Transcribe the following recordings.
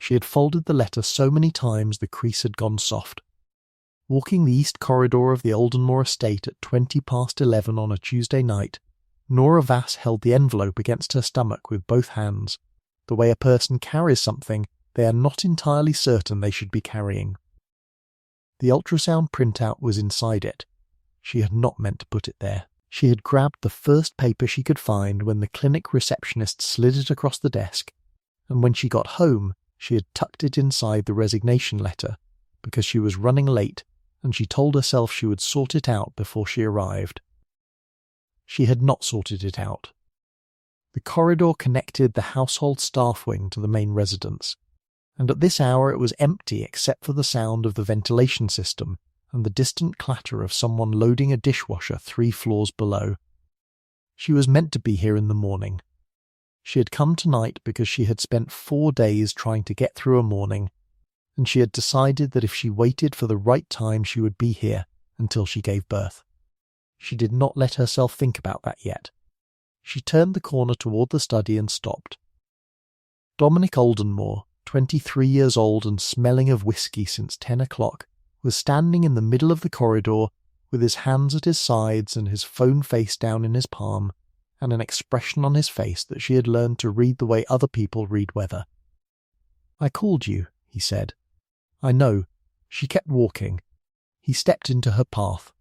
She had folded the letter so many times the crease had gone soft. Walking the east corridor of the Oldenmore estate at 11:20 on a Tuesday night, Nora Vass held the envelope against her stomach with both hands, the way a person carries something they are not entirely certain they should be carrying. The ultrasound printout was inside it. She had not meant to put it there. She had grabbed the first paper she could find when the clinic receptionist slid it across the desk, and when she got home, she had tucked it inside the resignation letter, because she was running late, and she told herself she would sort it out before she arrived. She had not sorted it out. The corridor connected the household staff wing to the main residence, and at this hour it was empty except for the sound of the ventilation system and the distant clatter of someone loading a dishwasher 3 floors below. She was meant to be here in the morning. She had come tonight because she had spent 4 days trying to get through a morning, and she had decided that if she waited for the right time she would be here until she gave birth. She did not let herself think about that yet. She turned the corner toward the study and stopped. Dominic Oldenmore, 23 years old and smelling of whiskey since 10 o'clock, was standing in the middle of the corridor with his hands at his sides and his phone face down in his palm, and an expression on his face that she had learned to read the way other people read weather. "I called you," he said. "I know." She kept walking. He stepped into her path.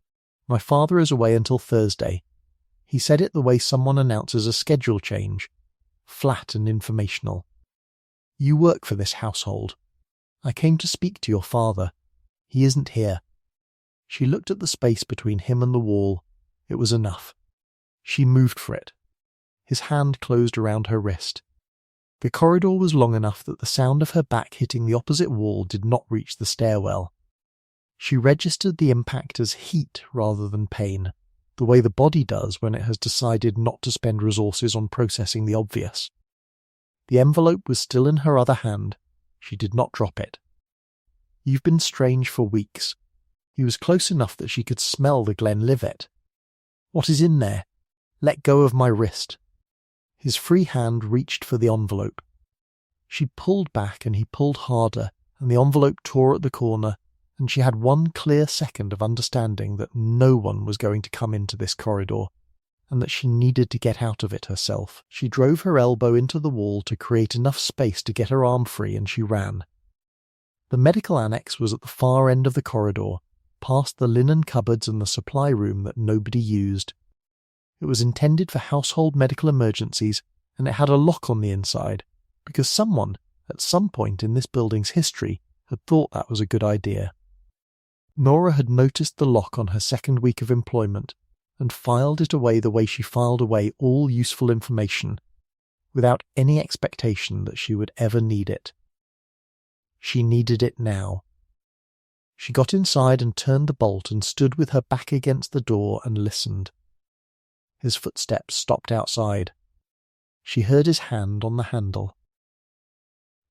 "My father is away until Thursday." He said it the way someone announces a schedule change, flat and informational. "You work for this household. I came to speak to your father. He isn't here." She looked at the space between him and the wall. It was enough. She moved for it. His hand closed around her wrist. The corridor was long enough that the sound of her back hitting the opposite wall did not reach the stairwell. She registered the impact as heat rather than pain, the way the body does when it has decided not to spend resources on processing the obvious. The envelope was still in her other hand. She did not drop it. "You've been strange for weeks." He was close enough that she could smell the Glenlivet. "What is in there? Let go of my wrist." His free hand reached for the envelope. She pulled back and he pulled harder, and the envelope tore at the corner, and she had one clear second of understanding that no one was going to come into this corridor, and that she needed to get out of it herself. She drove her elbow into the wall to create enough space to get her arm free, and she ran. The medical annex was at the far end of the corridor, past the linen cupboards and the supply room that nobody used. It was intended for household medical emergencies, and it had a lock on the inside, because someone, at some point in this building's history, had thought that was a good idea. Nora had noticed the lock on her second week of employment, and filed it away the way she filed away all useful information, without any expectation that she would ever need it. She needed it now. She got inside and turned the bolt and stood with her back against the door and listened. His footsteps stopped outside. She heard his hand on the handle.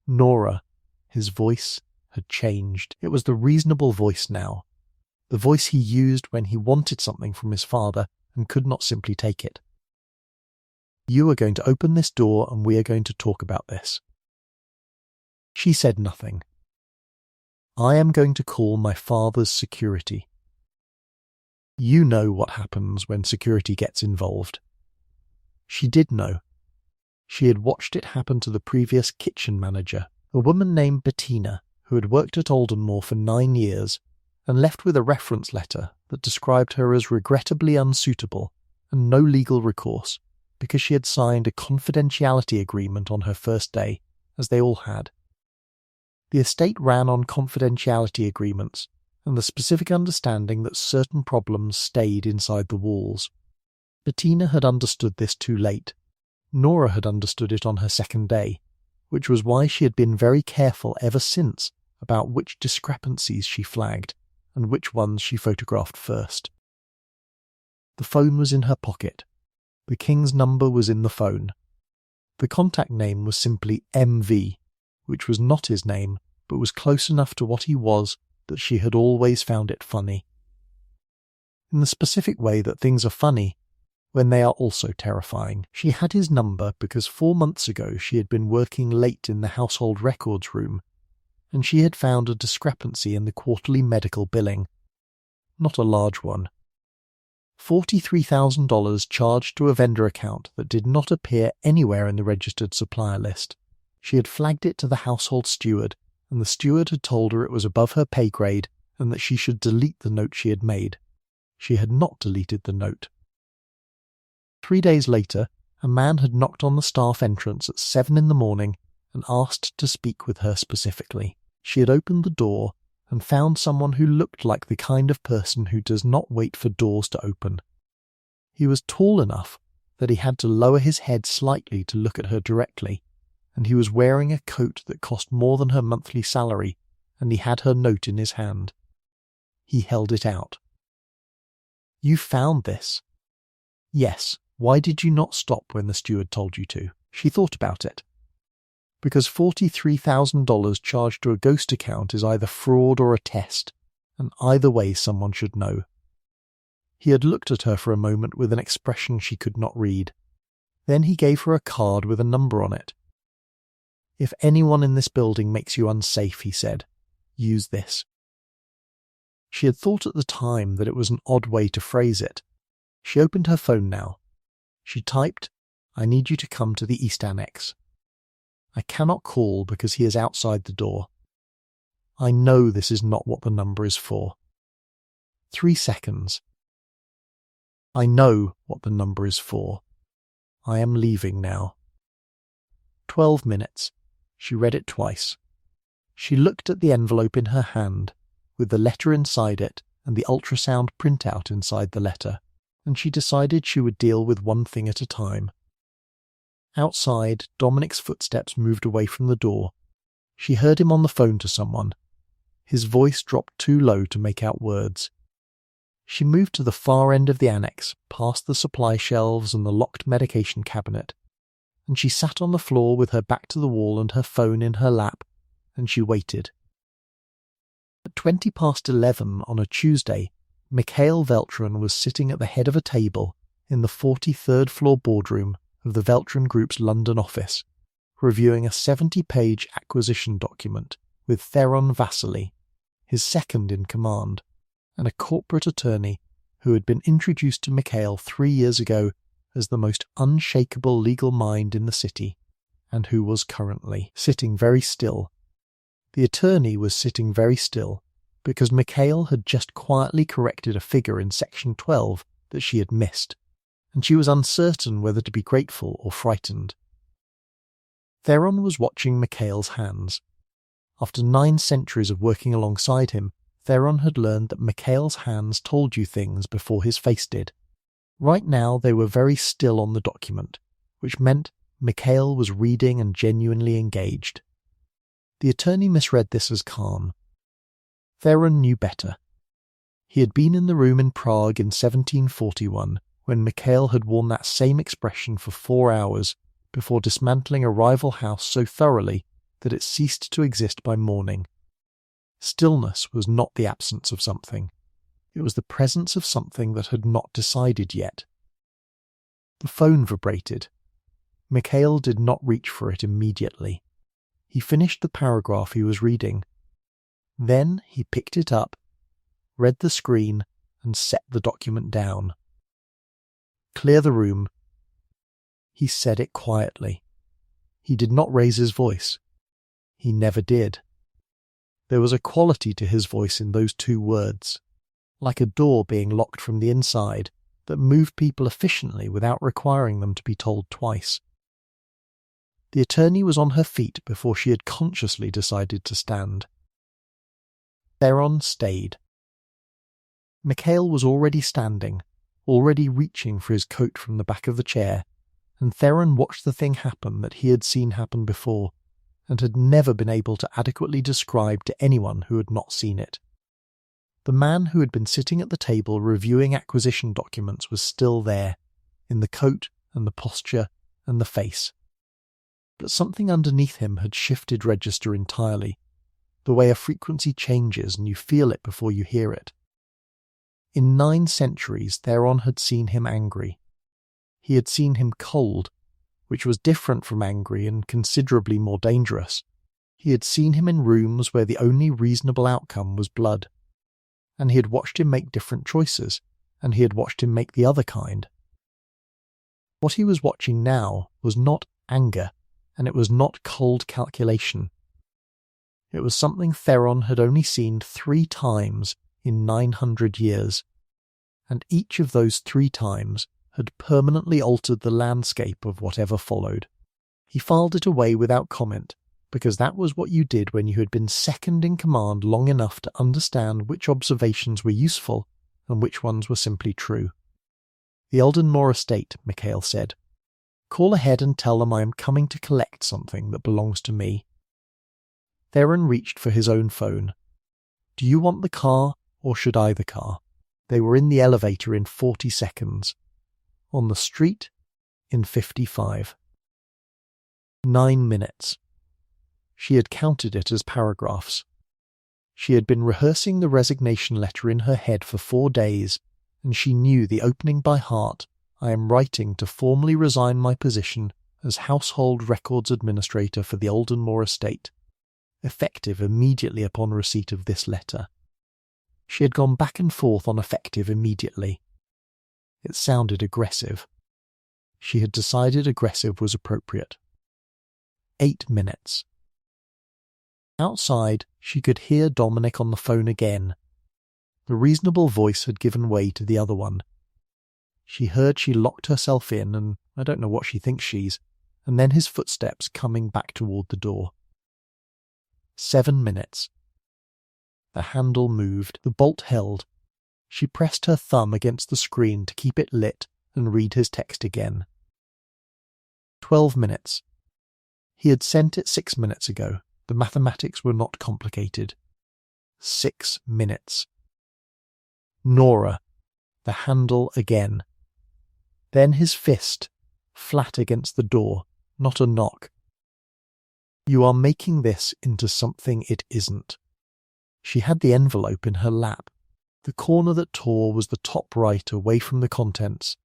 Nora, his voice, had changed. It was the reasonable voice now, the voice he used when he wanted something from his father and could not simply take it. "You are going to open this door and we are going to talk about this." She said nothing. "I am going to call my father's security." You know what happens when security gets involved. She did know. She had watched it happen to the previous kitchen manager, a woman named Bettina, who had worked at Oldenmore for 9 years and left with a reference letter that described her as regrettably unsuitable and no legal recourse because she had signed a confidentiality agreement on her first day, as they all had. The estate ran on confidentiality agreements and the specific understanding that certain problems stayed inside the walls. Bettina had understood this too late. Nora had understood it on her second day, which was why she had been very careful ever since about which discrepancies she flagged and which ones she photographed first. The phone was in her pocket. The King's number was in the phone. The contact name was simply MV, which was not his name, but was close enough to what he was that she had always found it funny. In the specific way that things are funny when they are also terrifying. She had his number because 4 months ago she had been working late in the household records room, and she had found a discrepancy in the quarterly medical billing. Not a large one. $43,000 charged to a vendor account that did not appear anywhere in the registered supplier list. She had flagged it to the household steward, and the steward had told her it was above her pay grade and that she should delete the note she had made. She had not deleted the note. 3 days later, a man had knocked on the staff entrance at 7 in the morning and asked to speak with her specifically. She had opened the door and found someone who looked like the kind of person who does not wait for doors to open. He was tall enough that he had to lower his head slightly to look at her directly, and he was wearing a coat that cost more than her monthly salary, and he had her note in his hand. He held it out. "You found this?" "Yes. Why did you not stop when the steward told you to?" She thought about it. Because $43,000 charged to a ghost account is either fraud or a test, and either way someone should know. He had looked at her for a moment with an expression she could not read. Then he gave her a card with a number on it. "If anyone in this building makes you unsafe," he said, "use this." She had thought at the time that it was an odd way to phrase it. She opened her phone now. She typed, "I need you to come to the East Annex. I cannot call because he is outside the door. I know this is not what the number is for." 3 seconds. "I know what the number is for. I am leaving now." 12 minutes. She read it twice. She looked at the envelope in her hand, with the letter inside it and the ultrasound printout inside the letter, and she decided she would deal with one thing at a time. Outside, Dominic's footsteps moved away from the door. She heard him on the phone to someone. His voice dropped too low to make out words. She moved to the far end of the annex, past the supply shelves and the locked medication cabinet, and she sat on the floor with her back to the wall and her phone in her lap, and she waited. At 11 on a Tuesday, Mikhail Veltran was sitting at the head of a table in the 43rd floor boardroom of the Veltran Group's London office, reviewing a 70-page acquisition document with Theron Vasily, his second in command, and a corporate attorney who had been introduced to Mikhail 3 years ago as the most unshakable legal mind in the city, and who was currently sitting very still. The attorney was sitting very still because Mikhail had just quietly corrected a figure in section 12 that she had missed, and she was uncertain whether to be grateful or frightened. Theron was watching Mikhail's hands. After 9 centuries of working alongside him, Theron had learned that Mikhail's hands told you things before his face did. Right now they were very still on the document, which meant Mikhail was reading and genuinely engaged. The attorney misread this as calm. Theron knew better. He had been in the room in Prague in 1741 when Mikhail had worn that same expression for 4 hours before dismantling a rival house so thoroughly that it ceased to exist by morning. Stillness was not the absence of something. It was the presence of something that had not decided yet. The phone vibrated. Mikhail did not reach for it immediately. He finished the paragraph he was reading. Then he picked it up, read the screen, and set the document down. "Clear the room." He said it quietly. He did not raise his voice. He never did. There was a quality to his voice in those 2 words, like a door being locked from the inside, that moved people efficiently without requiring them to be told twice. The attorney was on her feet before she had consciously decided to stand. Theron stayed. Mikhail was already standing, already reaching for his coat from the back of the chair, and Theron watched the thing happen that he had seen happen before, and had never been able to adequately describe to anyone who had not seen it. The man who had been sitting at the table reviewing acquisition documents was still there, in the coat and the posture and the face. But something underneath him had shifted register entirely, the way a frequency changes and you feel it before you hear it. In 9 centuries Theron had seen him angry. He had seen him cold, which was different from angry and considerably more dangerous. He had seen him in rooms where the only reasonable outcome was blood. And he had watched him make different choices, and he had watched him make the other kind. What he was watching now was not anger, and it was not cold calculation. It was something Theron had only seen 3 times in 900 years, and each of those 3 times had permanently altered the landscape of whatever followed. He filed it away without comment, because that was what you did when you had been second in command long enough to understand which observations were useful and which ones were simply true. "The Uldenmore estate," Mikhail said. "Call ahead and tell them I am coming to collect something that belongs to me." Theron reached for his own phone. "Do you want the car, or should I the car?" They were in the elevator in 40 seconds. On the street, in 55. 9 minutes. She had counted it as paragraphs. She had been rehearsing the resignation letter in her head for 4 days, and she knew the opening by heart. "I am writing to formally resign my position as Household Records Administrator for the Uldenmore estate," effective immediately upon receipt of this letter. She had gone back and forth on effective immediately. It sounded aggressive. She had decided aggressive was appropriate. 8 minutes. Outside, she could hear Dominic on the phone again. The reasonable voice had given way to the other one. She heard she locked herself in, and I don't know what she thinks she's, and then his footsteps coming back toward the door. 7 minutes. The handle moved, the bolt held. She pressed her thumb against the screen to keep it lit and read his text again. 12 minutes. He had sent it 6 minutes ago. The mathematics were not complicated. 6 minutes. Nora. The handle again. Then his fist, flat against the door, not a knock. "You are making this into something it isn't." She had the envelope in her lap. The corner that tore was the top right away from the contents.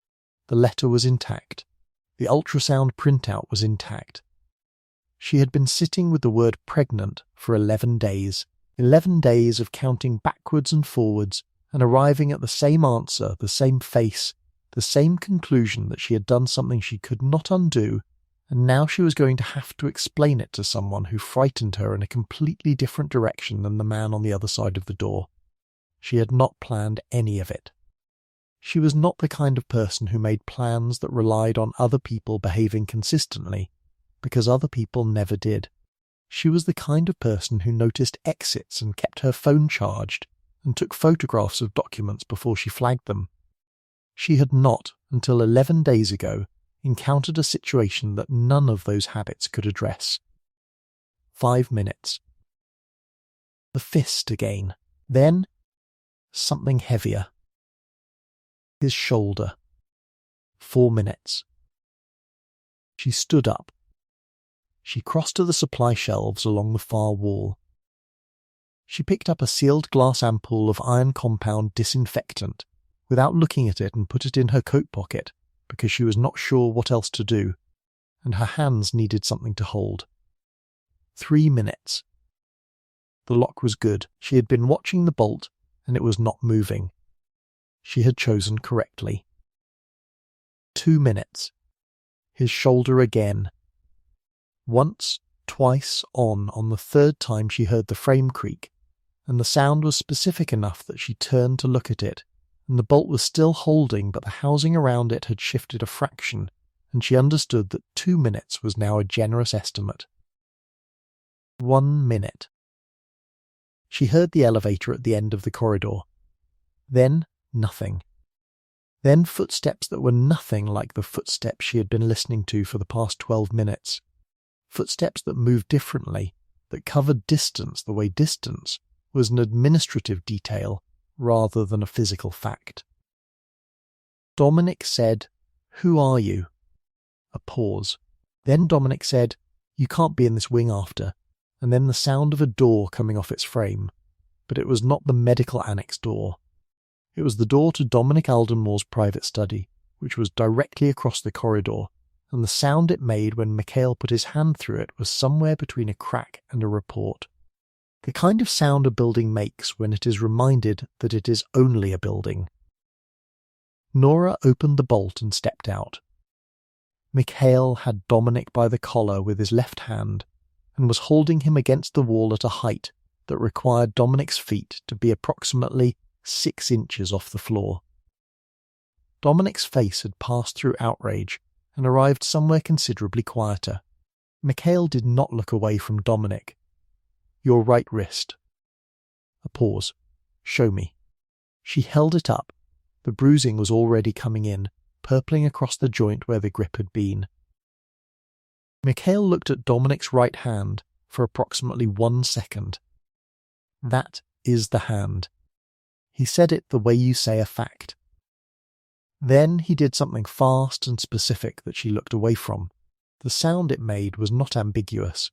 The letter was intact. The ultrasound printout was intact. She had been sitting with the word pregnant for 11 days. 11 days of counting backwards and forwards and arriving at the same answer, the same face, the same conclusion that she had done something she could not undo, and now she was going to have to explain it to someone who frightened her in a completely different direction than the man on the other side of the door. She had not planned any of it. She was not the kind of person who made plans that relied on other people behaving consistently, because other people never did. She was the kind of person who noticed exits and kept her phone charged, and took photographs of documents before she flagged them. She had not, until 11 days ago, encountered a situation that none of those habits could address. 5 minutes. The fist again. Then, something heavier. His shoulder. 4 minutes. She stood up. She crossed to the supply shelves along the far wall. She picked up a sealed glass ampoule of iron compound disinfectant without looking at it and put it in her coat pocket because she was not sure what else to do, and her hands needed something to hold. 3 minutes. The lock was good. She had been watching the bolt, and it was not moving. She had chosen correctly. 2 minutes. His shoulder again. Once, twice on the 3rd time she heard the frame creak, and the sound was specific enough that she turned to look at it, and the bolt was still holding, but the housing around it had shifted a fraction, and she understood that 2 minutes was now a generous estimate. 1 minute. She heard the elevator at the end of the corridor. Then nothing. Then footsteps that were nothing like the footsteps she had been listening to for the past 12 minutes. Footsteps that moved differently, that covered distance the way distance was an administrative detail rather than a physical fact. Dominic said, "Who are you?" A pause. Then Dominic said, "You can't be in this wing after," and then the sound of a door coming off its frame. But it was not the medical annex door. It was the door to Dominic Aldenmore's private study, which was directly across the corridor, and the sound it made when Mikhail put his hand through it was somewhere between a crack and a report. The kind of sound a building makes when it is reminded that it is only a building. Nora opened the bolt and stepped out. Mikhail had Dominic by the collar with his left hand and was holding him against the wall at a height that required Dominic's feet to be approximately 6 inches off the floor. Dominic's face had passed through outrage and arrived somewhere considerably quieter. Mikhail did not look away from Dominic. "Your right wrist." A pause. "Show me." She held it up. The bruising was already coming in, purpling across the joint where the grip had been. Mikhail looked at Dominic's right hand for approximately 1 second. "That is the hand." He said it the way you say a fact. Then he did something fast and specific that she looked away from. The sound it made was not ambiguous.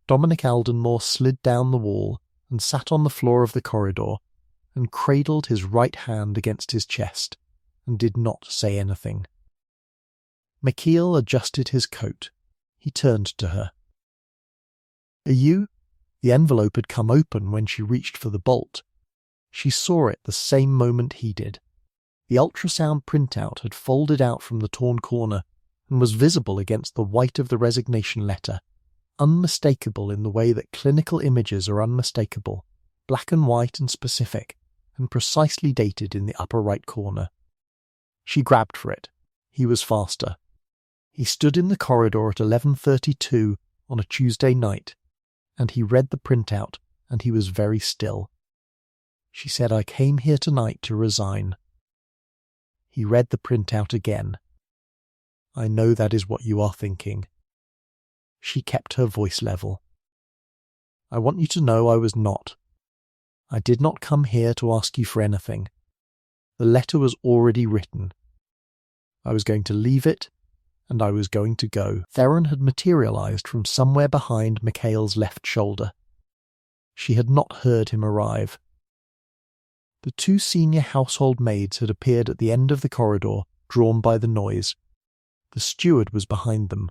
Dominic Aldenmore slid down the wall and sat on the floor of the corridor and cradled his right hand against his chest and did not say anything. Mikhail adjusted his coat. He turned to her. "Are you?" The envelope had come open when she reached for the bolt. She saw it the same moment he did. The ultrasound printout had folded out from the torn corner and was visible against the white of the resignation letter, unmistakable in the way that clinical images are unmistakable, black and white and specific, and precisely dated in the upper right corner. She grabbed for it. He was faster. He stood in the corridor at 11:32 on a Tuesday night, and he read the printout, and he was very still. She said, "I came here tonight to resign." He read the printout again. "I know that is what you are thinking." She kept her voice level. "I want you to know I was not. I did not come here to ask you for anything. The letter was already written. I was going to leave it, and I was going to go." Theron had materialized from somewhere behind Mikhail's left shoulder. She had not heard him arrive. The 2 senior household maids had appeared at the end of the corridor, drawn by the noise. The steward was behind them.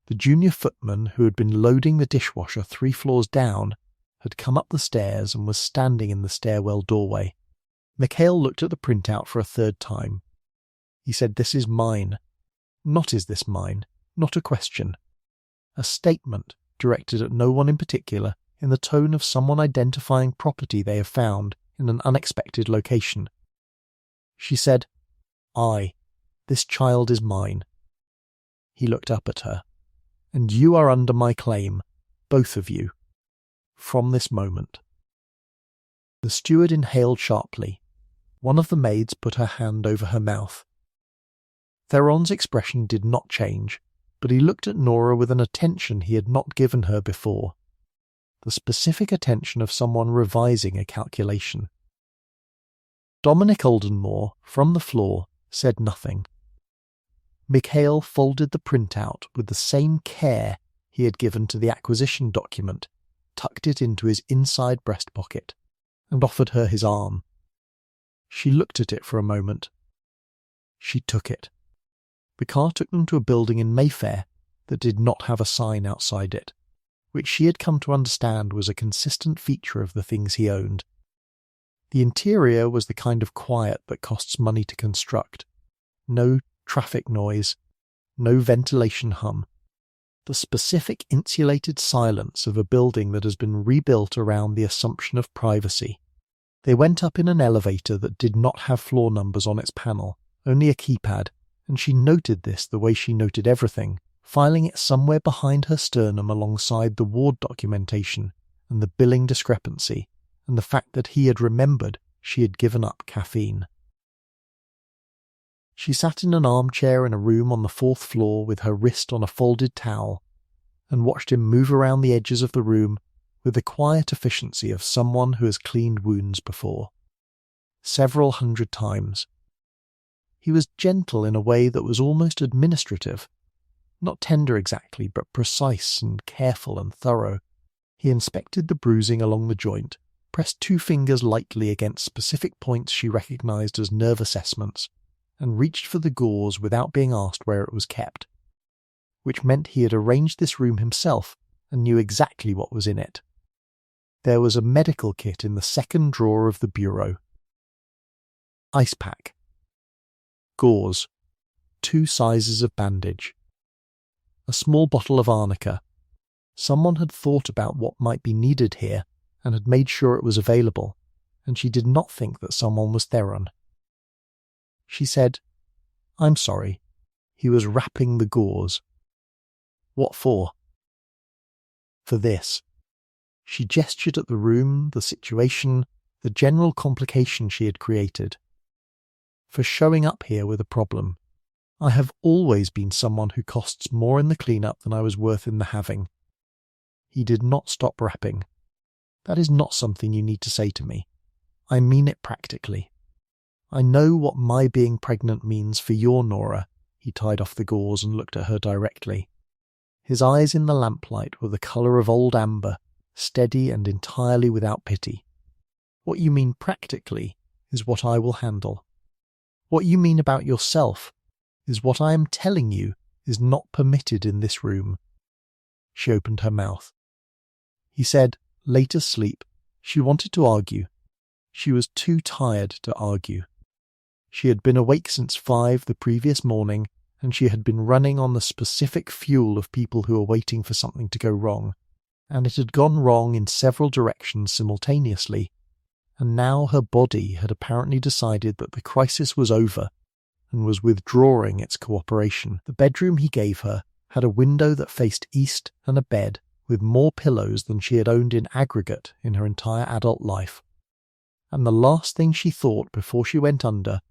The junior footman, who had been loading the dishwasher 3 floors down, had come up the stairs and was standing in the stairwell doorway. Mikhail looked at the printout for a 3rd time. He said, "This is mine." Not "is this mine," not a question. A statement directed at no one in particular, in the tone of someone identifying property they have found in an unexpected location. She said, "This child is mine." He looked up at her. "And you are under my claim, both of you, from this moment." The steward inhaled sharply. One of the maids put her hand over her mouth. Theron's expression did not change, but he looked at Nora with an attention he had not given her before. The specific attention of someone revising a calculation. Dominic Aldenmore, from the floor, said nothing. Mikhail folded the printout with the same care he had given to the acquisition document, tucked it into his inside breast pocket, and offered her his arm. She looked at it for a moment. She took it. The car took them to a building in Mayfair that did not have a sign outside it, which she had come to understand was a consistent feature of the things he owned. The interior was the kind of quiet that costs money to construct. No traffic noise, no ventilation hum. The specific insulated silence of a building that has been rebuilt around the assumption of privacy. They went up in an elevator that did not have floor numbers on its panel, only a keypad, and she noted this the way she noted everything, filing it somewhere behind her sternum alongside the ward documentation and the billing discrepancy, and the fact that he had remembered she had given up caffeine. She sat in an armchair in a room on the 4th floor with her wrist on a folded towel, and watched him move around the edges of the room with the quiet efficiency of someone who has cleaned wounds before. Several hundred times. He was gentle in a way that was almost administrative. Not tender exactly, but precise and careful and thorough. He inspected the bruising along the joint, pressed 2 fingers lightly against specific points she recognized as nerve assessments, and reached for the gauze without being asked where it was kept, which meant he had arranged this room himself and knew exactly what was in it. There was a medical kit in the second drawer of the bureau. Ice pack. Gauze. 2 sizes of bandage. A small bottle of arnica. Someone had thought about what might be needed here and had made sure it was available, and she did not think that someone was Theron. She said, "I'm sorry." He was wrapping the gauze. "What for?" "For this." She gestured at the room, the situation, the general complication she had created. "For showing up here with a problem. I have always been someone who costs more in the clean-up than I was worth in the having." He did not stop wrapping. "That is not something you need to say to me. I mean it practically. I know what my being pregnant means for your Nora." He tied off the gauze and looked at her directly. His eyes in the lamplight were the colour of old amber, steady and entirely without pity. "What you mean practically is what I will handle. What you mean about yourself is what I am telling you is not permitted in this room." She opened her mouth. He said, late asleep, she wanted to argue. She was too tired to argue. She had been awake since 5 the previous morning, and she had been running on the specific fuel of people who were waiting for something to go wrong, and it had gone wrong in several directions simultaneously, and now her body had apparently decided that the crisis was over and was withdrawing its cooperation. The bedroom he gave her had a window that faced east and a bed with more pillows than she had owned in aggregate in her entire adult life. And the last thing she thought before she went under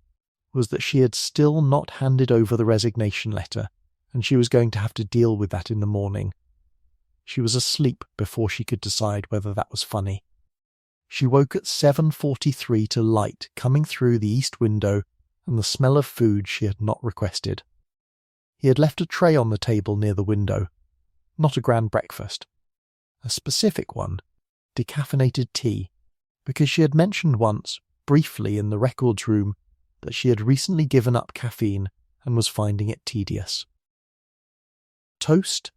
was that she had still not handed over the resignation letter, and she was going to have to deal with that in the morning. She was asleep before she could decide whether that was funny. She woke at 7:43 to light coming through the east window and the smell of food she had not requested. He had left a tray on the table near the window. Not a grand breakfast. A specific one, decaffeinated tea, because she had mentioned once, briefly in the records room, that she had recently given up caffeine and was finding it tedious. Toast,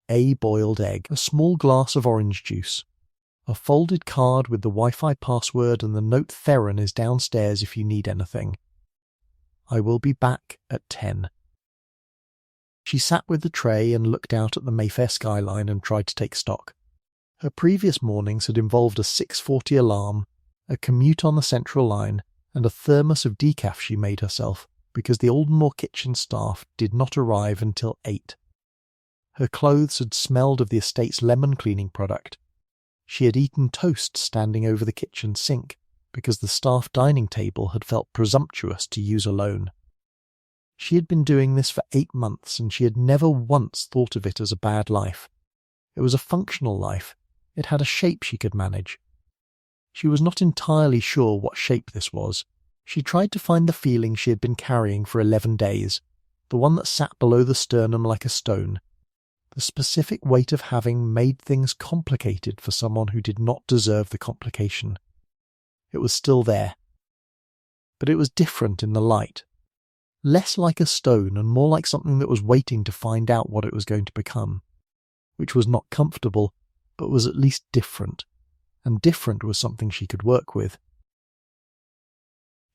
a boiled egg, a small glass of orange juice, a folded card with the Wi-Fi password and the note "Theron is downstairs if you need anything. I will be back at 10. She sat with the tray and looked out at the Mayfair skyline and tried to take stock. Her previous mornings had involved a 6:40 alarm, a commute on the Central Line, and a thermos of decaf she made herself because the Aldenmore kitchen staff did not arrive until 8. Her clothes had smelled of the estate's lemon cleaning product. She had eaten toast standing over the kitchen sink because the staff dining table had felt presumptuous to use alone. She had been doing this for 8 months, and she had never once thought of it as a bad life. It was a functional life. It had a shape she could manage. She was not entirely sure what shape this was. She tried to find the feeling she had been carrying for 11 days, the one that sat below the sternum like a stone, the specific weight of having made things complicated for someone who did not deserve the complication. It was still there. But it was different in the light. Less like a stone and more like something that was waiting to find out what it was going to become, which was not comfortable, but was at least different, and different was something she could work with.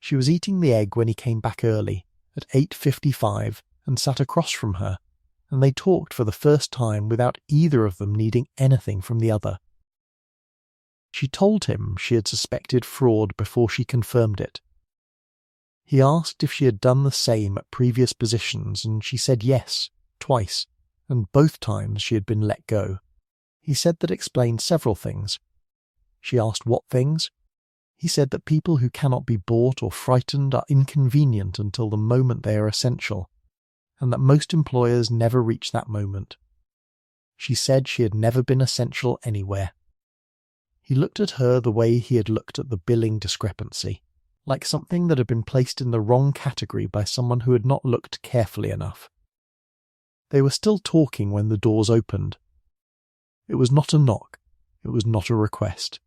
She was eating the egg when he came back early, at 8:55, and sat across from her, and they talked for the first time without either of them needing anything from the other. She told him she had suspected fraud before she confirmed it. He asked if she had done the same at previous positions, and she said yes, twice, and both times she had been let go. He said that explained several things. She asked what things. He said that people who cannot be bought or frightened are inconvenient until the moment they are essential, and that most employers never reach that moment. She said she had never been essential anywhere. He looked at her the way he had looked at the billing discrepancy, like something that had been placed in the wrong category by someone who had not looked carefully enough. They were still talking when the doors opened. It was not a knock. It was not a request.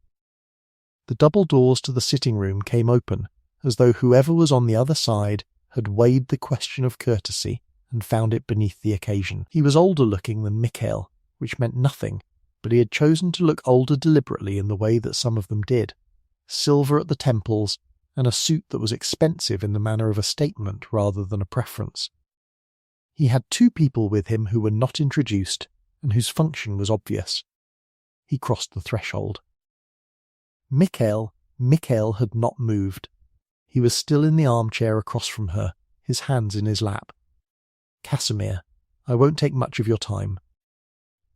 The double doors to the sitting room came open, as though whoever was on the other side had weighed the question of courtesy and found it beneath the occasion. He was older looking than Mikhail, which meant nothing, but he had chosen to look older deliberately in the way that some of them did. Silver at the temples, and a suit that was expensive in the manner of a statement rather than a preference. He had two people with him who were not introduced, and whose function was obvious. He crossed the threshold. Mikhail had not moved. He was still in the armchair across from her, his hands in his lap. Casimir, I won't take much of your time.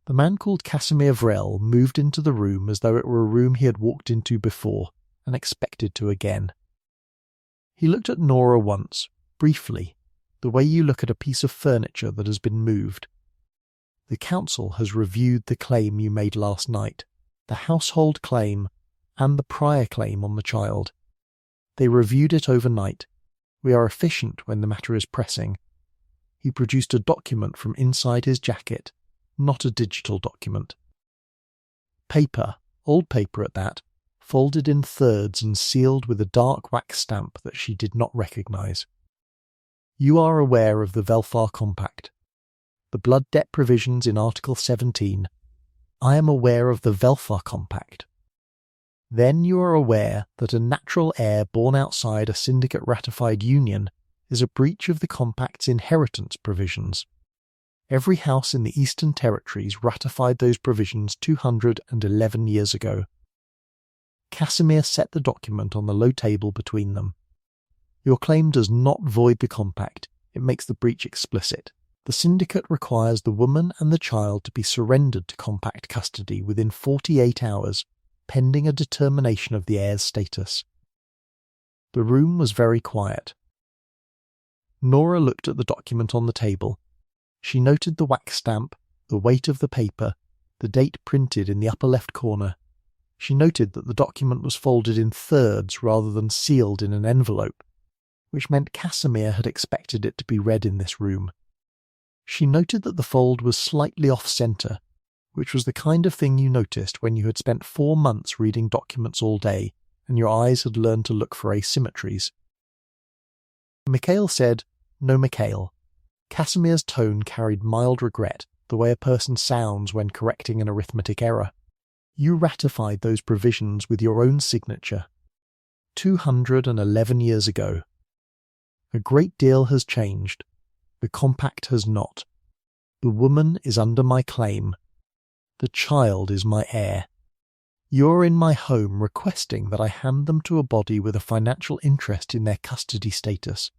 The man called Casimir Vrel moved into the room as though it were a room he had walked into before, and expected to again. He looked at Nora once, briefly, the way you look at a piece of furniture that has been moved. The council has reviewed the claim you made last night, the household claim, and the prior claim on the child. They reviewed it overnight. We are efficient when the matter is pressing. He produced a document from inside his jacket, not a digital document. Paper, old paper at that, folded in thirds and sealed with a dark wax stamp that she did not recognize. You are aware of the Velthar Compact, the blood debt provisions in Article 17. I am aware of the Velthar Compact. Then you are aware that a natural heir born outside a syndicate-ratified union is a breach of the Compact's inheritance provisions. Every house in the Eastern Territories ratified those provisions 211 years ago. Casimir set the document on the low table between them. Your claim does not void the compact, it makes the breach explicit. The syndicate requires the woman and the child to be surrendered to compact custody within 48 hours, pending a determination of the heir's status. The room was very quiet. Nora looked at the document on the table. She noted the wax stamp, the weight of the paper, the date printed in the upper left corner. She noted that the document was folded in thirds rather than sealed in an envelope, which meant Casimir had expected it to be read in this room. She noted that the fold was slightly off-centre, which was the kind of thing you noticed when you had spent 4 months reading documents all day and your eyes had learned to look for asymmetries. Mikhail said, "No, Mikhail." Casimir's tone carried mild regret, the way a person sounds when correcting an arithmetic error. You ratified those provisions with your own signature 211 years ago. A great deal has changed. The compact has not. The woman is under my claim. The child is my heir. You're in my home requesting that I hand them to a body with a financial interest in their custody status,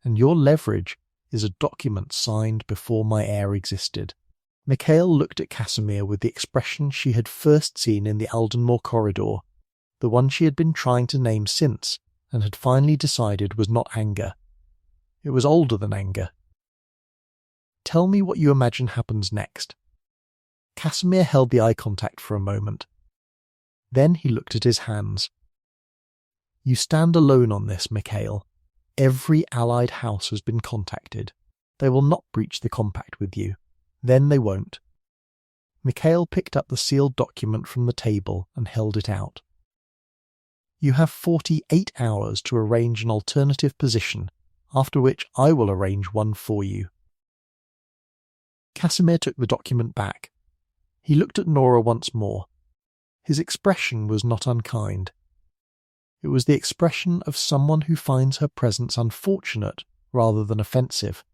and your leverage is a document signed before my heir existed. Mikhail looked at Casimir with the expression she had first seen in the Aldenmore corridor, the one she had been trying to name since, and had finally decided was not anger. It was older than anger. Tell me what you imagine happens next. Casimir held the eye contact for a moment. Then he looked at his hands. You stand alone on this, Mikhail. Every allied house has been contacted. They will not breach the compact with you. Then they won't. Mikhail picked up the sealed document from the table and held it out. You have 48 hours to arrange an alternative position, after which I will arrange one for you. Casimir took the document back. He looked at Nora once more. His expression was not unkind. It was the expression of someone who finds her presence unfortunate rather than offensive,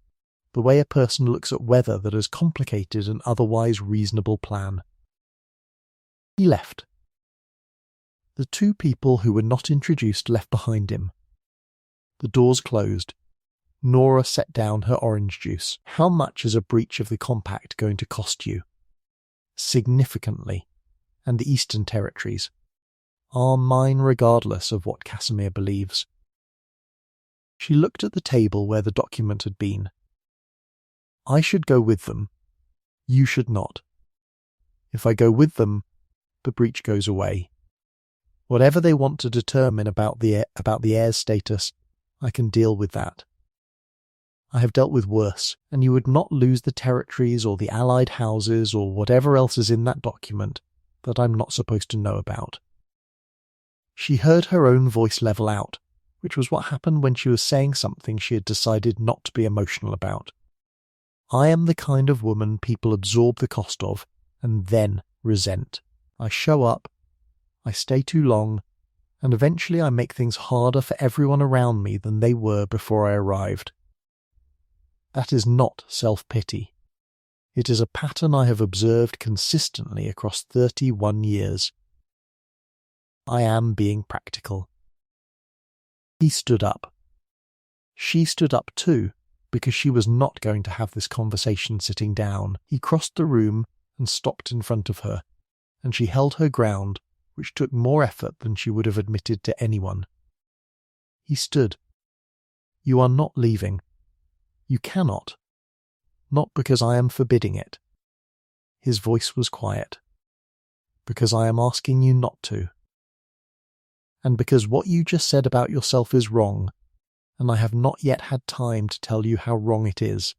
the way a person looks at weather that has complicated an otherwise reasonable plan. He left. The two people who were not introduced left behind him. The doors closed. Nora set down her orange juice. How much is a breach of the compact going to cost you? Significantly. And the Eastern Territories are mine regardless of what Casimir believes. She looked at the table where the document had been. I should go with them. You should not. If I go with them, the breach goes away. Whatever they want to determine about the heir's status, I can deal with that. I have dealt with worse, and you would not lose the territories or the allied houses or whatever else is in that document that I'm not supposed to know about. She heard her own voice level out, which was what happened when she was saying something she had decided not to be emotional about. I am the kind of woman people absorb the cost of and then resent. I show up, I stay too long, and eventually I make things harder for everyone around me than they were before I arrived. That is not self-pity. It is a pattern I have observed consistently across 31 years. I am being practical. He stood up. She stood up too, because she was not going to have this conversation sitting down. He crossed the room and stopped in front of her, and she held her ground, which took more effort than she would have admitted to anyone. He stood. You are not leaving. You cannot. Not because I am forbidding it. His voice was quiet. Because I am asking you not to. And because what you just said about yourself is wrong, and I have not yet had time to tell you how wrong it is,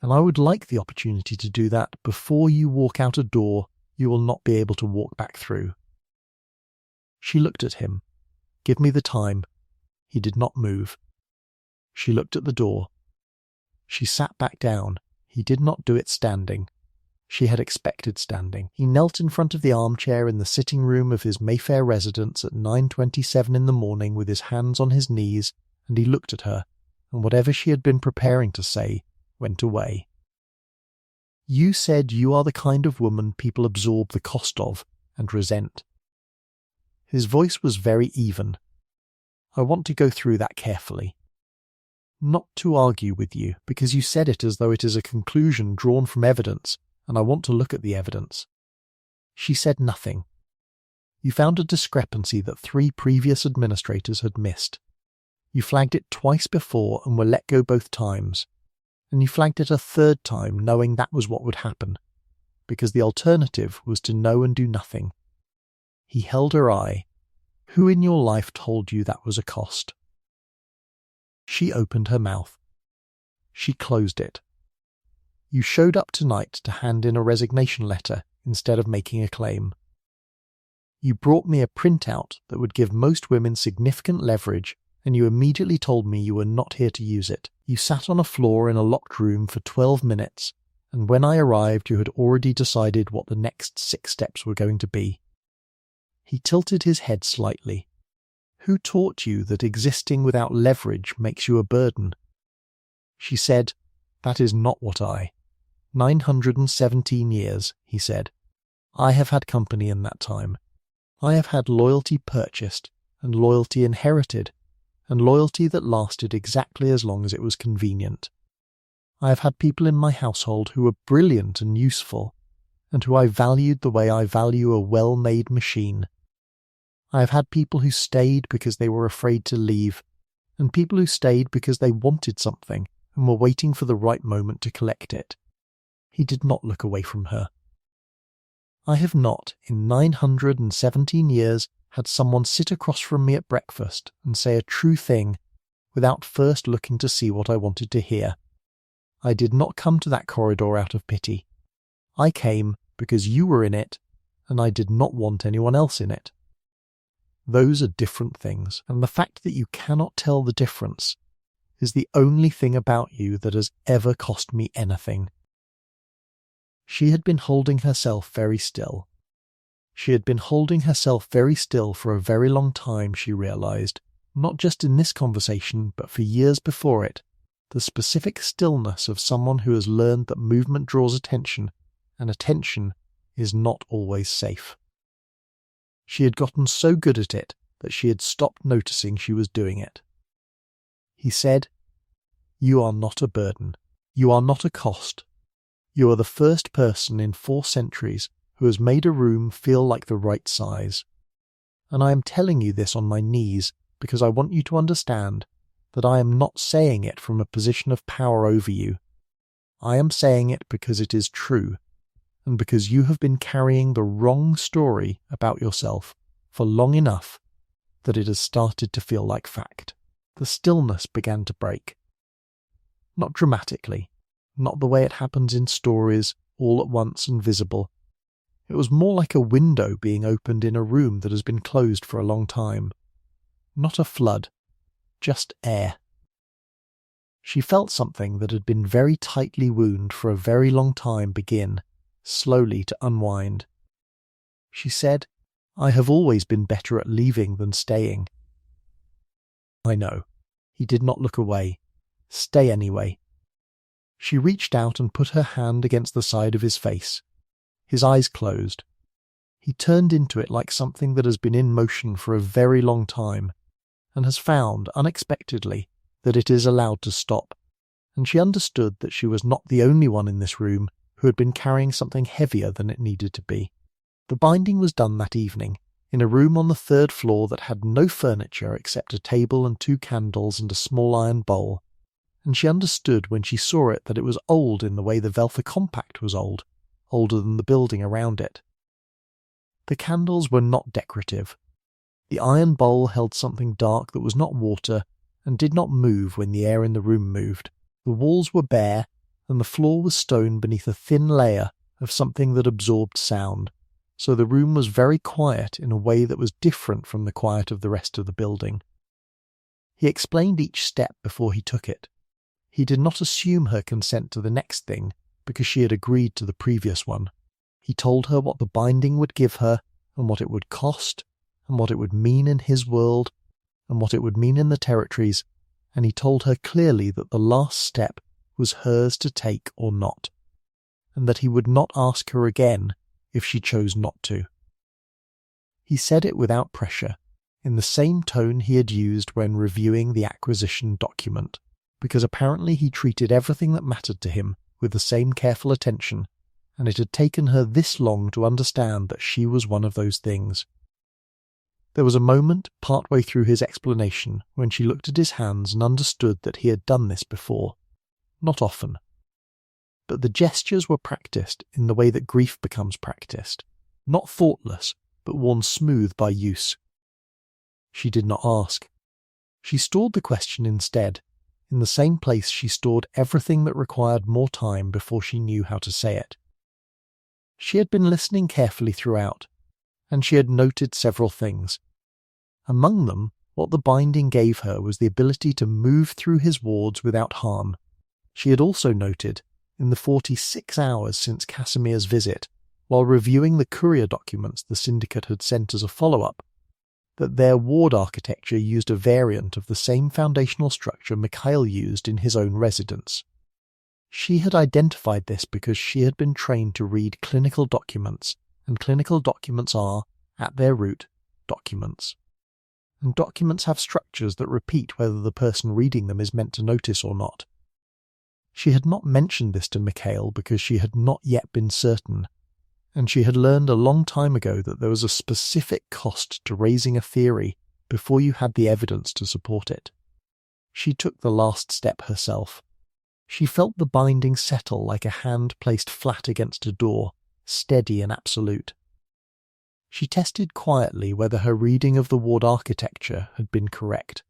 and I would like the opportunity to do that before you walk out a door you will not be able to walk back through. She looked at him. Give me the time. He did not move. She looked at the door. She sat back down. He did not do it standing. She had expected standing. He knelt in front of the armchair in the sitting room of his Mayfair residence at 9:27 in the morning with his hands on his knees, and he looked at her, and whatever she had been preparing to say went away. You said you are the kind of woman people absorb the cost of and resent. His voice was very even. I want to go through that carefully. Not to argue with you, because you said it as though it is a conclusion drawn from evidence, and I want to look at the evidence. She said nothing. You found a discrepancy that 3 previous administrators had missed. You flagged it twice before and were let go both times, and you flagged it a 3rd time knowing that was what would happen, because the alternative was to know and do nothing. He held her eye. Who in your life told you that was a cost? She opened her mouth. She closed it. You showed up tonight to hand in a resignation letter instead of making a claim. You brought me a printout that would give most women significant leverage, and you immediately told me you were not here to use it. You sat on a floor in a locked room for 12 minutes, and when I arrived you had already decided what the next 6 steps were going to be. He tilted his head slightly. Who taught you that existing without leverage makes you a burden? She said, That is not what 917 years, he said. I have had company in that time. I have had loyalty purchased, and loyalty inherited, and loyalty that lasted exactly as long as it was convenient. I have had people in my household who were brilliant and useful, and who I valued the way I value a well-made machine. I have had people who stayed because they were afraid to leave, and people who stayed because they wanted something and were waiting for the right moment to collect it. He did not look away from her. I have not, in 917 years, had someone sit across from me at breakfast and say a true thing without first looking to see what I wanted to hear. I did not come to that corridor out of pity. I came because you were in it, and I did not want anyone else in it. Those are different things, and the fact that you cannot tell the difference is the only thing about you that has ever cost me anything. She had been holding herself very still. She had been holding herself very still for a very long time, she realized, not just in this conversation, but for years before it, the specific stillness of someone who has learned that movement draws attention, and attention is not always safe. She had gotten so good at it that she had stopped noticing she was doing it. He said, You are not a burden. You are not a cost. You are the first person in 4 centuries who has made a room feel like the right size. And I am telling you this on my knees because I want you to understand that I am not saying it from a position of power over you. I am saying it because it is true, and because you have been carrying the wrong story about yourself for long enough that it has started to feel like fact. The stillness began to break. Not dramatically, not the way it happens in stories, all at once and visible. It was more like a window being opened in a room that has been closed for a long time. Not a flood, just air. She felt something that had been very tightly wound for a very long time begin, slowly to unwind. She said, "I have always been better at leaving than staying." "I know." He did not look away. "Stay anyway." She reached out and put her hand against the side of his face. His eyes closed. He turned into it like something that has been in motion for a very long time, and has found, unexpectedly, that it is allowed to stop, and she understood that she was not the only one in this room who had been carrying something heavier than it needed to be. The binding was done that evening, in a room on the 3rd floor that had no furniture except a table and 2 candles and a small iron bowl, and she understood when she saw it that it was old in the way the Velthar Compact was old, older than the building around it. The candles were not decorative. The iron bowl held something dark that was not water and did not move when the air in the room moved. The walls were bare, and the floor was stone beneath a thin layer of something that absorbed sound, so the room was very quiet in a way that was different from the quiet of the rest of the building. He explained each step before he took it. He did not assume her consent to the next thing, because she had agreed to the previous one. He told her what the binding would give her, and what it would cost, and what it would mean in his world, and what it would mean in the territories, and he told her clearly that the last step was hers to take or not, and that he would not ask her again if she chose not to. He said it without pressure, in the same tone he had used when reviewing the acquisition document, because apparently he treated everything that mattered to him with the same careful attention, and it had taken her this long to understand that she was one of those things. There was a moment partway through his explanation when she looked at his hands and understood that he had done this before. Not often. But the gestures were practiced in the way that grief becomes practiced, not thoughtless, but worn smooth by use. She did not ask. She stored the question instead, in the same place she stored everything that required more time before she knew how to say it. She had been listening carefully throughout, and she had noted several things. Among them, what the binding gave her was the ability to move through his wards without harm. She had also noted, in the 46 hours since Casimir's visit, while reviewing the courier documents the syndicate had sent as a follow-up, that their ward architecture used a variant of the same foundational structure Mikhail used in his own residence. She had identified this because she had been trained to read clinical documents, and clinical documents are, at their root, documents. And documents have structures that repeat whether the person reading them is meant to notice or not. She had not mentioned this to Mikhail because she had not yet been certain, and she had learned a long time ago that there was a specific cost to raising a theory before you had the evidence to support it. She took the last step herself. She felt the binding settle like a hand placed flat against a door, steady and absolute. She tested quietly whether her reading of the ward architecture had been correct.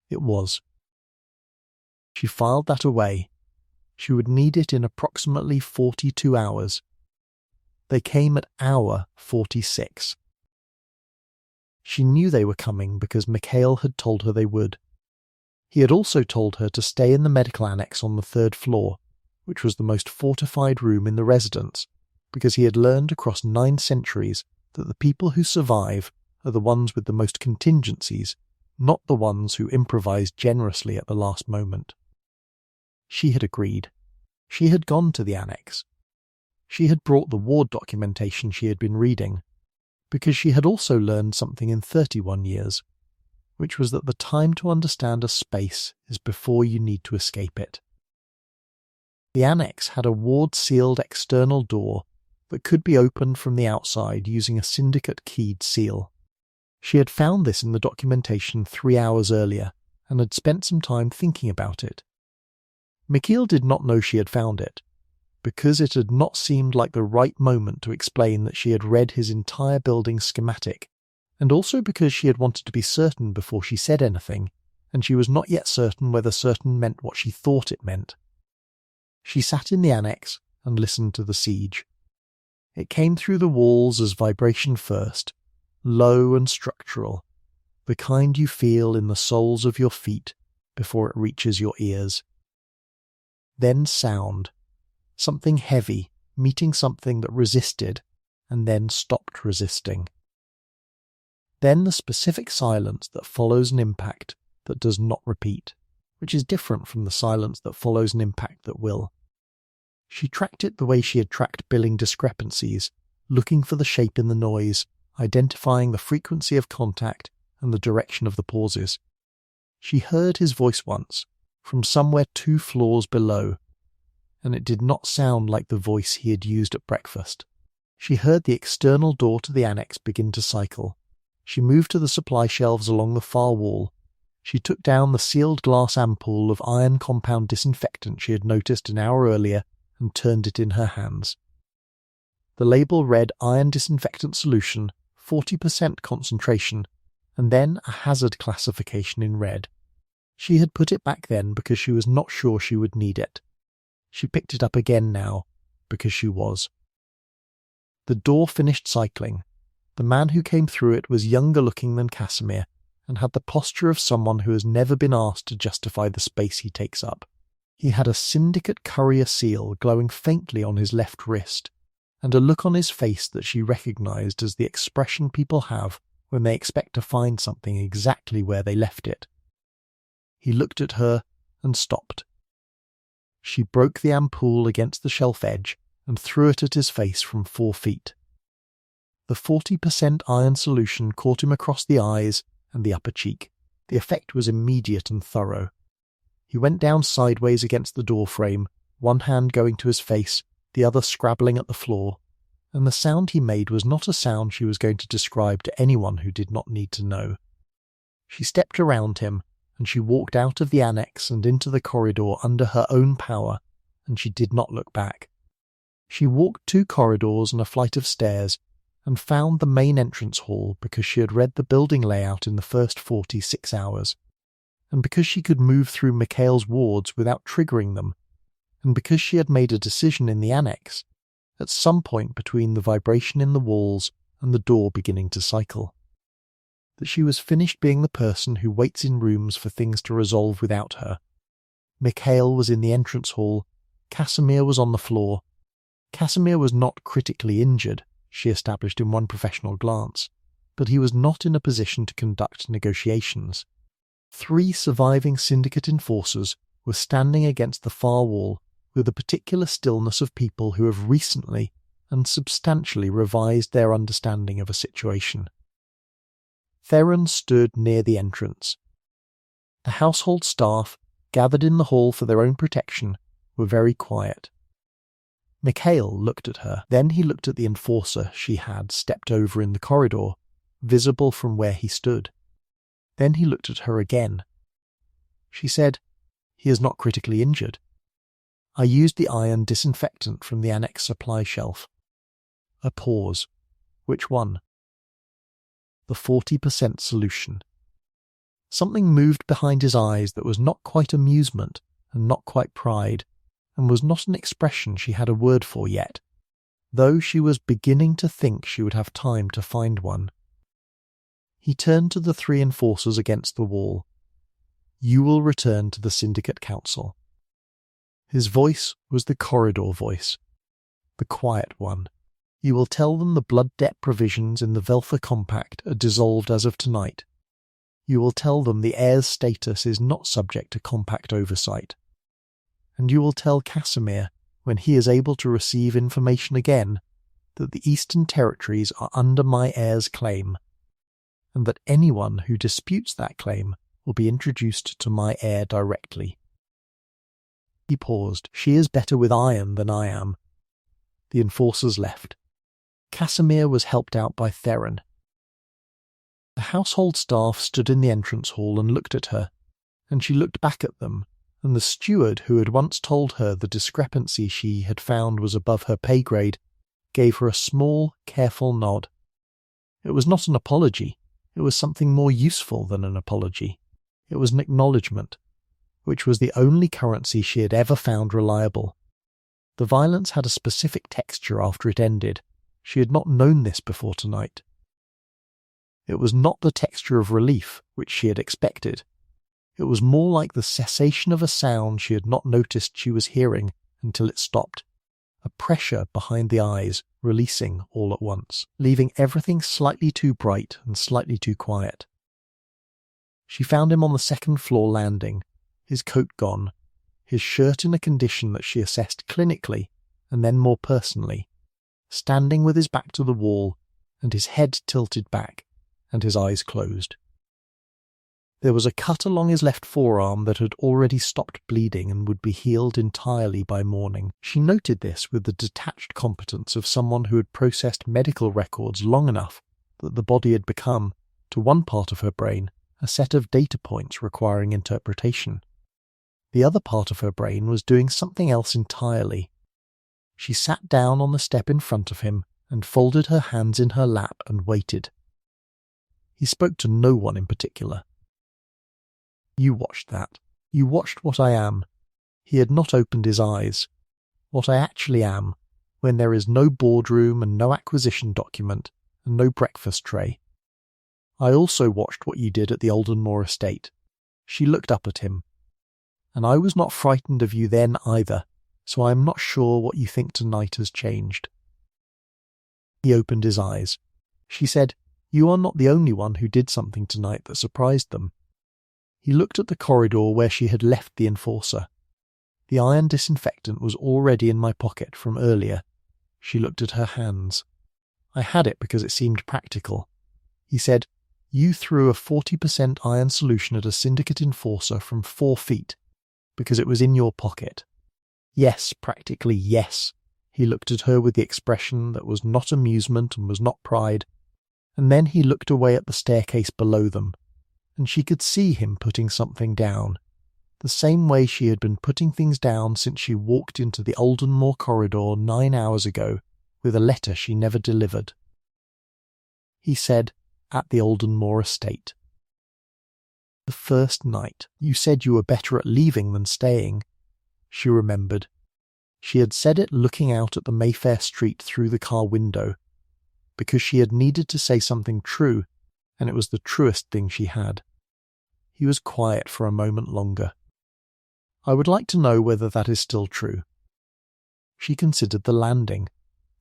It was. She filed that away. She would need it in approximately 42 hours. They came at hour 46. She knew they were coming because Mikhail had told her they would. He had also told her to stay in the medical annex on the 3rd floor, which was the most fortified room in the residence, because he had learned across 9 centuries that the people who survive are the ones with the most contingencies, not the ones who improvise generously at the last moment. She had agreed. She had gone to the annex. She had brought the ward documentation she had been reading, because she had also learned something in 31 years, which was that the time to understand a space is before you need to escape it. The annex had a ward-sealed external door that could be opened from the outside using a syndicate-keyed seal. She had found this in the documentation 3 hours earlier, and had spent some time thinking about it. Mikhail did not know she had found it, because it had not seemed like the right moment to explain that she had read his entire building schematic, and also because she had wanted to be certain before she said anything, and she was not yet certain whether certain meant what she thought it meant. She sat in the annex and listened to the siege. It came through the walls as vibration first, low and structural. The the kind you feel in the soles of your feet before it reaches your ears. Then sound, something heavy meeting something that resisted and then stopped resisting. Then the specific silence that follows an impact that does not repeat, which is different from the silence that follows an impact that will. She tracked it the way she had tracked billing discrepancies, looking for the shape in the noise, identifying the frequency of contact and the direction of the pauses. She heard his voice once, from somewhere 2 floors below, and it did not sound like the voice he had used at breakfast. She heard the external door to the annex begin to cycle. She moved to the supply shelves along the far wall. She took down the sealed glass ampoule of iron compound disinfectant she had noticed an hour earlier and turned it in her hands. The label read iron disinfectant solution, 40% concentration, and then a hazard classification in red. She had put it back then because she was not sure she would need it. She picked it up again now, because she was. The door finished cycling. The man who came through it was younger looking than Casimir, and had the posture of someone who has never been asked to justify the space he takes up. He had a syndicate courier seal glowing faintly on his left wrist, and a look on his face that she recognized as the expression people have when they expect to find something exactly where they left it. He looked at her and stopped. She broke the ampoule against the shelf edge and threw it at his face from 4 feet. The 40% iron solution caught him across the eyes and the upper cheek. The effect was immediate and thorough. He went down sideways against the door frame, one hand going to his face, the other scrabbling at the floor, and the sound he made was not a sound she was going to describe to anyone who did not need to know. She stepped around him, and she walked out of the annex and into the corridor under her own power, and she did not look back. She walked 2 corridors and a flight of stairs, and found the main entrance hall because she had read the building layout in the first 46 hours, and because she could move through Mikhail's wards without triggering them, and because she had made a decision in the annex, at some point between the vibration in the walls and the door beginning to cycle, that she was finished being the person who waits in rooms for things to resolve without her. Mikhail was in the entrance hall. Casimir was on the floor. Casimir was not critically injured, she established in one professional glance, but he was not in a position to conduct negotiations. 3 surviving syndicate enforcers were standing against the far wall with the particular stillness of people who have recently and substantially revised their understanding of a situation. Theron stood near the entrance. The household staff, gathered in the hall for their own protection, were very quiet. Mikhail looked at her. Then he looked at the enforcer she had stepped over in the corridor, visible from where he stood. Then he looked at her again. She said, "He is not critically injured. I used the iron disinfectant from the annex supply shelf." A pause. Which one? The 40% solution. Something moved behind his eyes that was not quite amusement and not quite pride, and was not an expression she had a word for yet, though she was beginning to think she would have time to find one. He turned to the 3 enforcers against the wall. "You will return to the Syndicate Council." His voice was the corridor voice, the quiet one. "You will tell them the blood debt provisions in the Velthar Compact are dissolved as of tonight. You will tell them the heir's status is not subject to compact oversight. And you will tell Casimir, when he is able to receive information again, that the Eastern Territories are under my heir's claim, and that anyone who disputes that claim will be introduced to my heir directly." He paused. "She is better with iron than I am." The enforcers left. Casimir was helped out by Theron. The household staff stood in the entrance hall and looked at her, and she looked back at them, and the steward who had once told her the discrepancy she had found was above her pay grade gave her a small, careful nod. It was not an apology. It was something more useful than an apology. It was an acknowledgement, which was the only currency she had ever found reliable. The violence had a specific texture after it ended. She had not known this before tonight. It was not the texture of relief which she had expected. It was more like the cessation of a sound she had not noticed she was hearing until it stopped. A pressure behind the eyes, releasing all at once, leaving everything slightly too bright and slightly too quiet. She found him on the second-floor landing, his coat gone, his shirt in a condition that she assessed clinically and then more personally, standing with his back to the wall and his head tilted back and his eyes closed. There was a cut along his left forearm that had already stopped bleeding and would be healed entirely by morning. She noted this with the detached competence of someone who had processed medical records long enough that the body had become, to one part of her brain, a set of data points requiring interpretation. The other part of her brain was doing something else entirely. She sat down on the step in front of him and folded her hands in her lap and waited. He spoke to no one in particular. "You watched that. You watched what I am." He had not opened his eyes. "What I actually am, when there is no boardroom and no acquisition document and no breakfast tray. I also watched what you did at the Aldenmore estate." She looked up at him. "And I was not frightened of you then either, so I am not sure what you think tonight has changed." He opened his eyes. She said, "You are not the only one who did something tonight that surprised them." He looked at the corridor where she had left the enforcer. "The iron disinfectant was already in my pocket from earlier." She looked at her hands. "I had it because it seemed practical." He said, "You threw a 40% iron solution at a syndicate enforcer from 4 feet because it was in your pocket." "Yes, practically yes." He looked at her with the expression that was not amusement and was not pride, and then he looked away at the staircase below them, and she could see him putting something down, the same way she had been putting things down since she walked into the Aldenmore corridor 9 hours ago with a letter she never delivered. He said, "At the Aldenmore estate." "The first night, you said you were better at leaving than staying." She remembered. She had said it looking out at the Mayfair street through the car window, because she had needed to say something true, and it was the truest thing she had. He was quiet for a moment longer. "I would like to know whether that is still true." She considered the landing,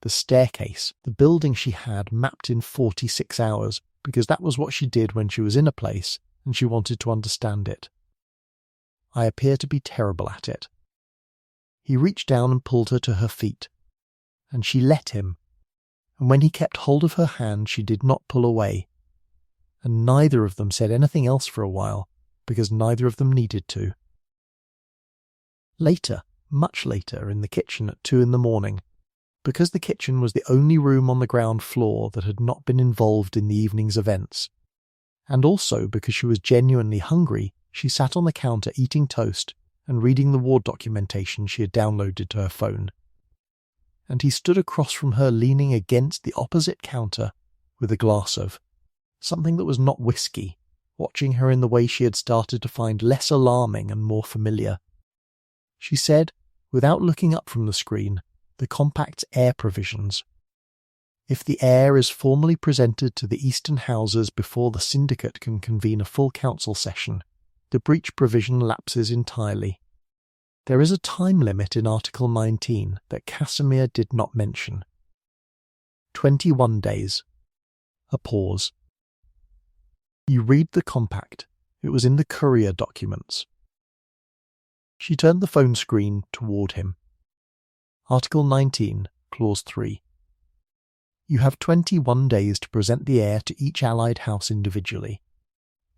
the staircase, the building she had mapped in 46 hours, because that was what she did when she was in a place, and she wanted to understand it. "I appear to be terrible at it." He reached down and pulled her to her feet, and she let him, and when he kept hold of her hand she did not pull away, and neither of them said anything else for a while, because neither of them needed to. Later, much later, in the kitchen at 2 a.m, because the kitchen was the only room on the ground floor that had not been involved in the evening's events, and also because she was genuinely hungry, she sat on the counter eating toast and reading the ward documentation she had downloaded to her phone. And he stood across from her leaning against the opposite counter with a glass of something that was not whiskey, watching her in the way she had started to find less alarming and more familiar. She said, without looking up from the screen, the Compact's air provisions. If the air is formally presented to the Eastern Houses before the syndicate can convene a full council session, the breach provision lapses entirely. There is a time limit in Article 19 that Casimir did not mention. 21 days. A pause. You read the compact. It was in the courier documents. She turned the phone screen toward him. Article 19, Clause 3. You have 21 days to present the heir to each allied house individually.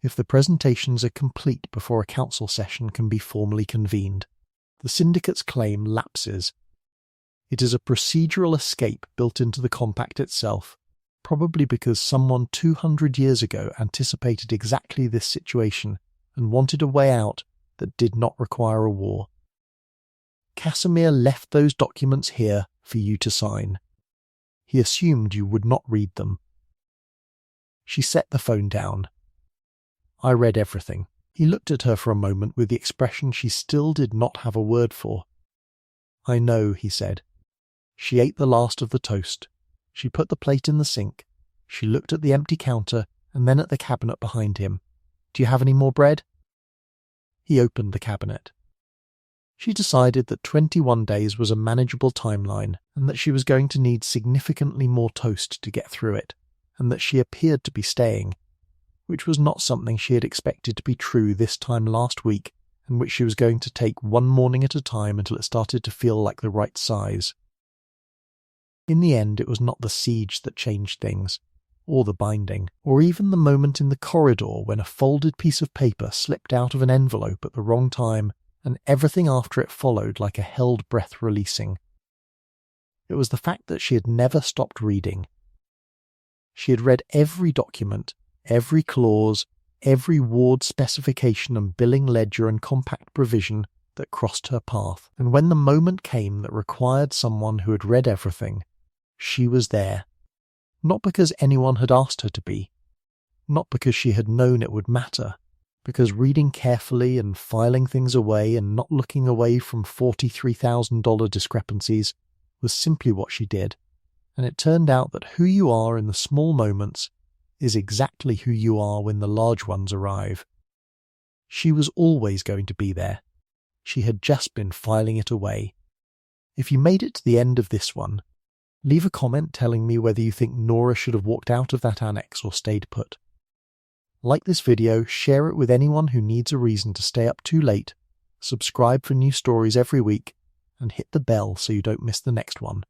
If the presentations are complete before a council session can be formally convened, the syndicate's claim lapses. It is a procedural escape built into the compact itself, probably because someone 200 years ago anticipated exactly this situation and wanted a way out that did not require a war. Casimir left those documents here for you to sign. He assumed you would not read them. She set the phone down. I read everything. He looked at her for a moment with the expression she still did not have a word for. I know, he said. She ate the last of the toast. She put the plate in the sink. She looked at the empty counter and then at the cabinet behind him. "Do you have any more bread?" He opened the cabinet. She decided that 21 days was a manageable timeline, and that she was going to need significantly more toast to get through it, and that she appeared to be staying, which was not something she had expected to be true this time last week, and which she was going to take one morning at a time until it started to feel like the right size. In the end, it was not the siege that changed things, or the binding, or even the moment in the corridor when a folded piece of paper slipped out of an envelope at the wrong time, and everything after it followed like a held breath releasing. It was the fact that she had never stopped reading. She had read every document, every clause, every ward specification and billing ledger and compact provision that crossed her path, and when the moment came that required someone who had read everything, she was there. Not because anyone had asked her to be, not because she had known it would matter, because reading carefully and filing things away and not looking away from $43,000 discrepancies was simply what she did, and it turned out that who you are in the small moments is exactly who you are when the large ones arrive. She was always going to be there. She had just been filing it away. If you made it to the end of this one, leave a comment telling me whether you think Nora should have walked out of that annex or stayed put. Like this video, share it with anyone who needs a reason to stay up too late, subscribe for new stories every week, and hit the bell so you don't miss the next one.